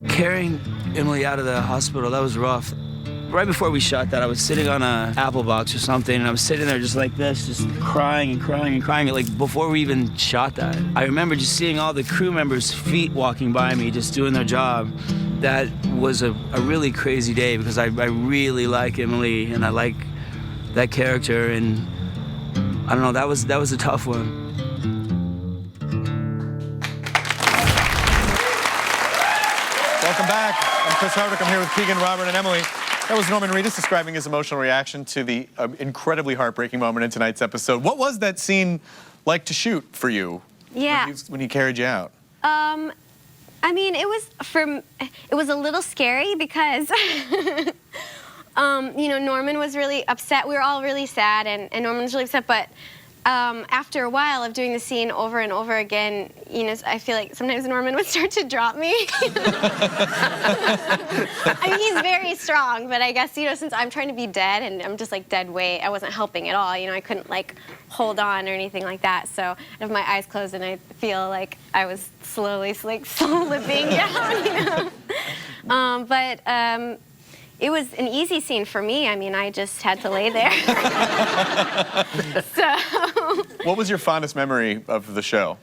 Carrying Emily out of the hospital, that was rough. Right before we shot that, I was sitting on an apple box or something, and I was sitting there just like this, just crying and crying and crying, like before we even shot that. I remember just seeing all the crew members' feet walking by me, just doing their job. That was a really crazy day because I really like Emily, and I like that character, and I don't know, that was a tough one. Welcome back. I'm Chris Hardwick. I'm here with Keegan, Robert, and Emily. That was Norman Reedus describing his emotional reaction to the incredibly heartbreaking moment in tonight's episode. What was that scene like to shoot for you? Yeah. When he carried you out? I mean, it was a little scary because, you know, Norman was really upset. We were all really sad, and Norman was really upset, but after a while of doing the scene over and over again, you know, I feel like sometimes Norman would start to drop me. I mean, he's very strong, but I guess, you know, since I'm trying to be dead and I'm just like dead weight, I wasn't helping at all. You know, I couldn't like hold on or anything like that. So I have my eyes closed and I feel like I was slowly, like, slipping down, you know. It was an easy scene for me. I mean, I just had to lay there. So. What was your fondest memory of the show?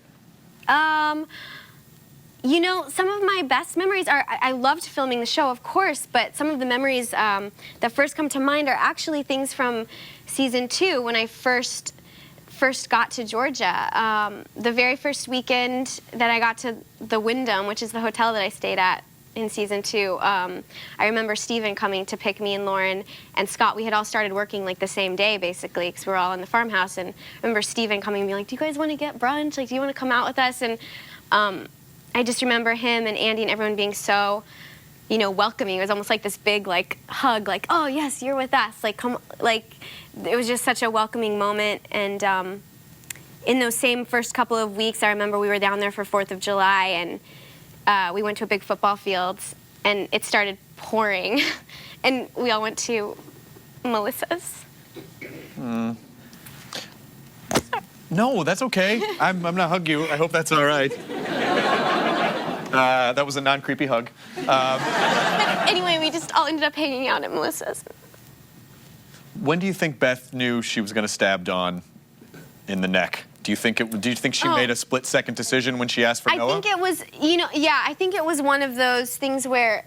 You know, some of my best memories are, I loved filming the show, of course, but some of the memories that first come to mind are actually things from season 2 when I first got to Georgia. The very first weekend that I got to the Wyndham, which is the hotel that I stayed at in season 2, I remember Steven coming to pick me and Lauren and Scott. We had all started working like the same day, basically, because we were all in the farmhouse. And I remember Steven coming and being like, "Do you guys want to get brunch? Like, do you want to come out with us?" And I just remember him and Andy and everyone being so, you know, welcoming. It was almost like this big, like, hug, like, "Oh, yes, you're with us." Like, come, like, it was just such a welcoming moment. And in those same first couple of weeks, I remember we were down there for 4th of July, and we went to a big football field, and it started pouring, and we all went to Melissa's. No, that's okay. I'm not hug you. I hope that's all right. That was a non-creepy hug. Anyway, we just all ended up hanging out at Melissa's. When do you think Beth knew she was going to stab Dawn in the neck? Do you think she made a split-second decision when she asked for Noah? I think it was, you know, yeah, I think it was one of those things where,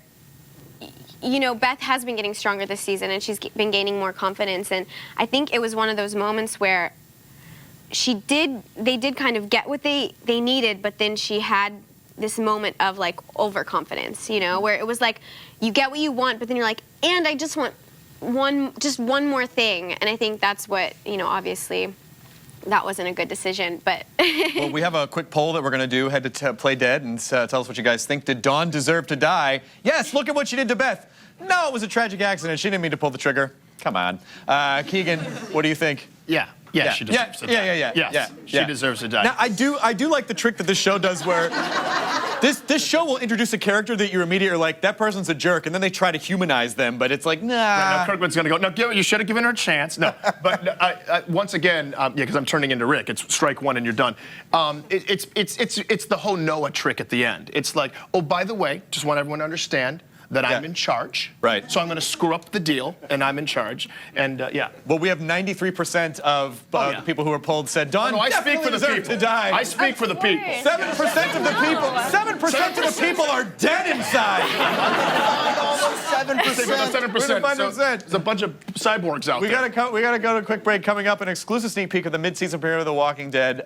you know, Beth has been getting stronger this season, and she's been gaining more confidence, and I think it was one of those moments where they did kind of get what they needed, but then she had this moment of, like, overconfidence, you know, where it was like, you get what you want, but then you're like, and I just want just one more thing, and I think that's what, you know, obviously, that wasn't a good decision, but... Well, we have a quick poll that we're going to do. Head to Play Dead and tell us what you guys think. Did Dawn deserve to die? Yes, look at what she did to Beth. No, it was a tragic accident. She didn't mean to pull the trigger. Come on. Keegan, what do you think? Yeah, she deserves to die. Yes, she deserves to die. Now, I do like the trick that this show does where this show will introduce a character that you immediately are like, that person's a jerk, and then they try to humanize them, but it's like, nah. Now Kirkman's going to go, no, you should have given her a chance. No, but once again, yeah, because I'm turning into Rick, it's strike one and you're done. It's the whole Noah trick at the end. It's like, oh, by the way, just want everyone to understand that I'm in charge. Right. So I'm going to screw up the deal, and I'm in charge. And, yeah. Well, we have 93% of the people who were polled said Dawn definitely deserved to die. I speak for the people. 7% of the people. 7% of the people are dead inside. 7%. There's a bunch of cyborgs out there. We gotta go to a quick break. Coming up, an exclusive sneak peek of the mid-season premiere of The Walking Dead.